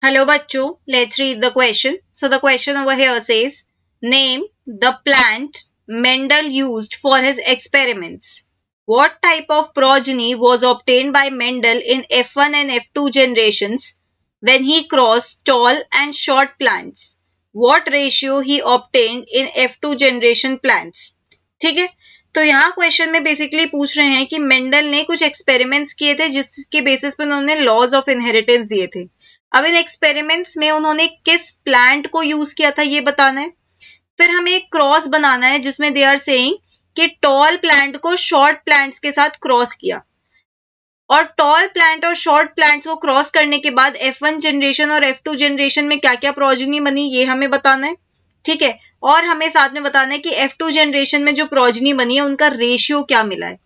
Hello bachcho, let's read the question. So the question over here says, name the plant Mendel used for his experiments. What type of progeny was obtained by Mendel in F1 and F2 generations when he crossed tall and short plants? What ratio he obtained in F2 generation plants? ठीक है, तो यहाँ question में basically पूछ रहे हैं कि Mendel ने कुछ एक्सपेरिमेंट्स किए थे जिसके बेसिस पे उन्होंने लॉज ऑफ इनहेरिटेंस दिए थे। अब इन एक्सपेरिमेंट्स में उन्होंने किस प्लांट को यूज किया था ये बताना है। फिर हमें एक क्रॉस बनाना है जिसमें दे आर सेइंग कि टॉल प्लांट को शॉर्ट प्लांट्स के साथ क्रॉस किया और टॉल प्लांट और शॉर्ट प्लांट्स को क्रॉस करने के बाद F1 जनरेशन और F2 जनरेशन में क्या क्या प्रोजेनी बनी ये हमें बताना है। ठीक है, और हमें साथ में बताना है कि F2 जनरेशन में जो प्रोजेनी बनी है उनका रेशियो क्या मिला है।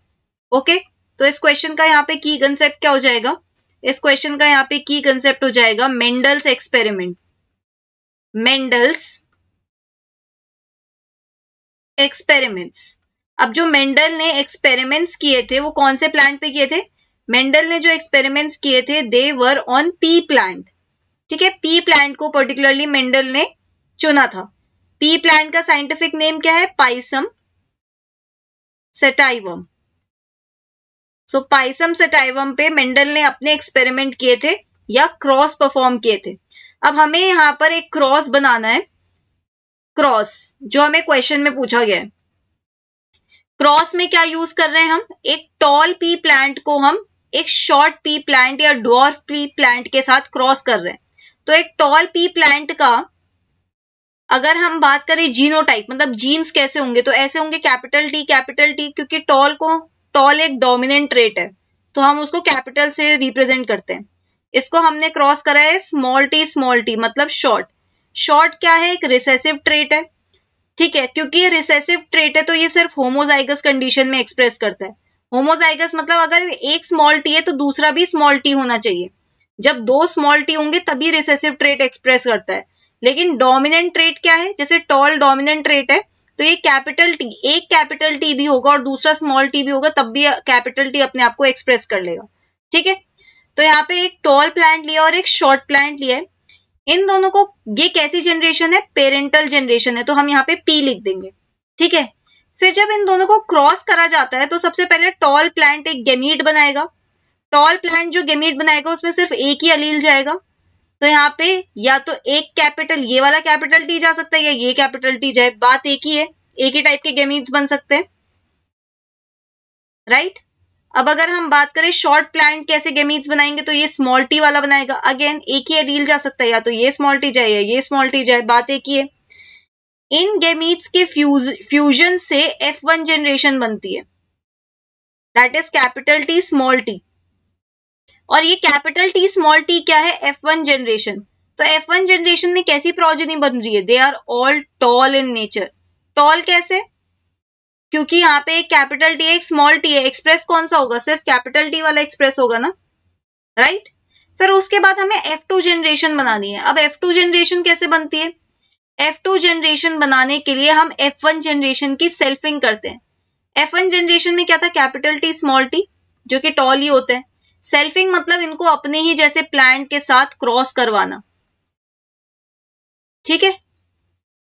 ओके, तो इस क्वेश्चन का यहाँ पे की कंसेप्ट क्या हो जाएगा? इस क्वेश्चन का यहाँ पे की कंसेप्ट हो जाएगा मेंडल्स एक्सपेरिमेंट। Mendel's experiments. अब जो मेंडल ने एक्सपेरिमेंट्स किए थे वो कौन से प्लांट पे किए थे? मेंडल ने जो एक्सपेरिमेंट्स किए थे they were on pea plant. ठीक है, पी प्लांट को पर्टिकुलरली मेंडल ने चुना था। पी प्लांट का साइंटिफिक नेम क्या है? Pisum sativum. So pisum sativum पे मेंडल ने अपने एक्सपेरिमेंट किए थे या क्रॉस परफॉर्म किए थे। अब हमें यहाँ पर एक क्रॉस बनाना है, क्रॉस जो हमें क्वेश्चन में पूछा गया है। क्रॉस में क्या यूज कर रहे हैं हम? एक टॉल पी प्लांट को हम एक शॉर्ट पी प्लांट या ड्वार्फ पी प्लांट के साथ क्रॉस कर रहे हैं। तो एक टॉल पी प्लांट का अगर हम बात करें जीनोटाइप मतलब जीन्स कैसे होंगे तो ऐसे होंगे कैपिटल टी क्योंकि टॉल एक डोमिनेंट ट्रेट है तो हम उसको कैपिटल से रिप्रेजेंट करते हैं। इसको हमने क्रॉस करा है स्मॉल टी मतलब शॉर्ट। शॉर्ट क्या है? एक रिसेसिव ट्रेट है। ठीक है, क्योंकि ये रिसेसिव ट्रेट है तो ये सिर्फ होमोजाइगस कंडीशन में एक्सप्रेस करता है। होमोजाइगस मतलब अगर एक स्मॉल टी है तो दूसरा भी स्मॉल टी होना चाहिए। जब दो स्मॉल टी होंगे तभी रिसेसिव ट्रेट एक्सप्रेस करता है। लेकिन डोमिनेंट ट्रेट क्या है? जैसे टॉल डोमिनेंट ट्रेट है तो ये कैपिटल टी, एक कैपिटल टी भी होगा और दूसरा स्मॉल टी भी होगा तब भी कैपिटल टी अपने आप को एक्सप्रेस कर लेगा। ठीक है, तो यहाँ पे एक टॉल प्लांट लिया और एक शॉर्ट प्लांट लिया है। इन दोनों को ये कैसी जनरेशन है? पेरेंटल जनरेशन है तो हम यहाँ पे पी लिख देंगे। ठीक है, फिर जब इन दोनों को क्रॉस करा जाता है तो सबसे पहले टॉल प्लांट एक गेमीट बनाएगा। टॉल प्लांट जो गेमीट बनाएगा उसमें सिर्फ एक ही अलील जाएगा। तो यहाँ पे या तो एक कैपिटल ये वाला कैपिटल टी जा सकता है या ये कैपिटल टी जाए, बात एक ही है, एक ही टाइप के गेमीट्स बन सकते हैं। राइट, अब अगर हम बात करें शॉर्ट प्लांट कैसे गेमीट्स बनाएंगे तो ये स्मॉल टी वाला बनाएगा। अगेन एक ही एलील जा सकता है, या तो ये स्मॉल टी जाए या ये स्मॉल टी जाए, बात एक ही है। इन गेमीट्स के फ्यूजन से F1 जनरेशन बनती है, that is capital T small T. और ये कैपिटल टी स्मॉल टी क्या है? F1 generation. तो F1 जनरेशन में कैसी प्रोजेनी बन रही है? They are all tall in nature. Tall कैसे? क्योंकि यहाँ पे एक कैपिटल टी एक स्मॉल टी है, एक्सप्रेस कौन सा होगा? सिर्फ कैपिटल टी वाला एक्सप्रेस होगा ना। राइट, फिर उसके बाद हमें F2 जनरेशन बनानी है। अब F2 जनरेशन कैसे बनती है? F2 जनरेशन बनाने के लिए हम F1 जनरेशन की सेल्फिंग करते हैं। F1 जनरेशन में क्या था? कैपिटल टी स्मॉल टी जो कि टॉल ही होते हैं। सेल्फिंग मतलब इनको अपने ही जैसे प्लांट के साथ क्रॉस करवाना। ठीक है,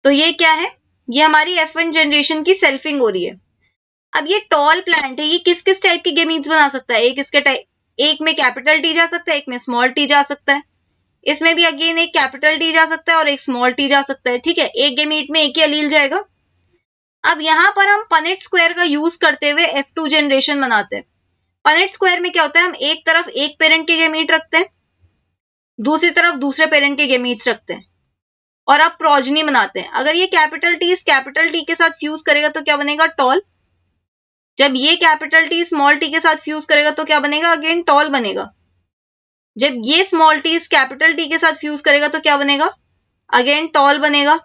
तो ये क्या है? ये हमारी F1 जनरेशन की सेल्फिंग हो रही है। अब ये टॉल प्लांट है, ये किस किस टाइप के गेमीट्स बना सकता है? एक में कैपिटल टी जा सकता है, एक में स्मॉल टी जा सकता है। इसमें भी अगेन एक कैपिटल टी जा सकता है और एक स्मॉल टी जा सकता है। ठीक है, एक गेमीट में एक ही अलील जाएगा। अब यहाँ पर हम पनेट स्क्वायर का यूज करते हुए F2 जनरेशन बनाते हैं। पनेट स्क्वायर में क्या होता है? हम एक तरफ एक पेरेंट के गेमीट रखते हैं, दूसरी तरफ दूसरे पेरेंट के गेमीट्स रखते हैं और अब प्रोजनी बनाते हैं। अगर ये कैपिटल टी इस कैपिटल टी के साथ फ्यूज करेगा तो क्या बनेगा? टॉल। जब ये कैपिटल टी स्मॉल टी के साथ फ्यूज करेगा तो क्या बनेगा? अगेन टॉल बनेगा। जब ये स्मॉल टी इस कैपिटल टी के साथ फ्यूज करेगा तो क्या बनेगा? अगेन टॉल बनेगा।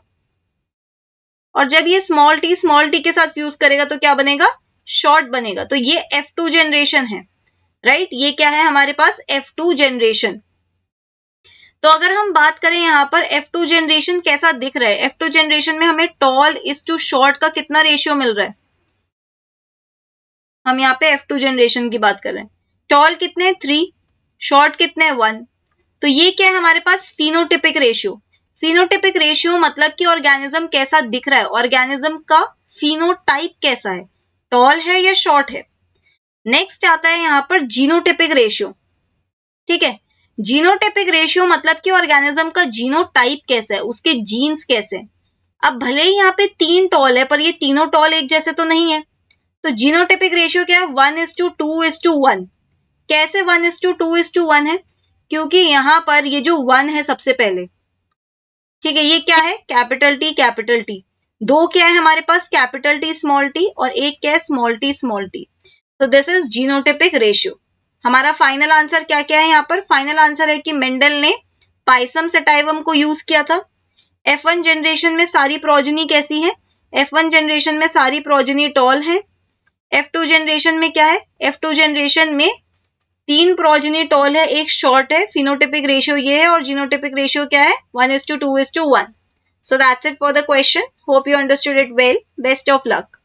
और जब ये स्मॉल टी के साथ फ्यूज करेगा तो क्या बनेगा? शॉर्ट बनेगा। तो ये F2 जनरेशन है। राइट, ये क्या है हमारे पास? F2 generation. तो अगर हम बात करें यहाँ पर F2 जनरेशन कैसा दिख रहा है? F2 जनरेशन में हमें टॉल इज टू शॉर्ट का कितना रेशियो मिल रहा है? हम यहाँ पे F2 जनरेशन की बात कर रहे हैं। टॉल कितने? 3, शॉर्ट कितने? 1। तो ये क्या है हमारे पास, फिनोटिपिक रेशियो। फिनोटिपिक रेशियो मतलब कि ऑर्गेनिज्म कैसा दिख रहा है, ऑर्गेनिज्म का फिनोटाइप कैसा है, टॉल है या शॉर्ट है। नेक्स्ट आता है यहाँ पर जीनोटिपिक रेशियो। ठीक है, जीनोटिपिक रेशियो मतलब कि ऑर्गेनिज्म का जीनोटाइप कैसा है, उसके जीन्स कैसे हैं। अब भले ही यहाँ पे 3 टॉल है पर ये तीनों टॉल एक जैसे तो नहीं है, तो जीनोटिपिक रेशियो क्या है, 1:2:1। कैसे 1:2:1 है, क्योंकि यहाँ पर ये जो 1 है सबसे पहले, ठीक है, ये क्या है, कैपिटल टी कैपिटल टी। दो क्या है हमारे पास, कैपिटल टी स्मॉल टी, और एक क्या है, स्मॉल टी स्मॉल टी। तो दिस इज जीनोटिपिक रेशियो। हमारा फाइनल आंसर क्या क्या है यहाँ पर, फाइनल आंसर है कि मेंडल ने पाइसम सेटाइवम को यूज किया था। F1 जनरेशन में सारी प्रोजनी कैसी है, F1 जनरेशन में सारी प्रोजनी टॉल है। F2 जनरेशन में क्या है, F2 जनरेशन में 3 प्रोजनी टॉल है, एक शॉर्ट है। फिनोटिपिक रेशियो ये है, और जीनोटिपिक रेशियो क्या है, 1:2:1। So that's it for the question. Hope you understood it well. Best of luck.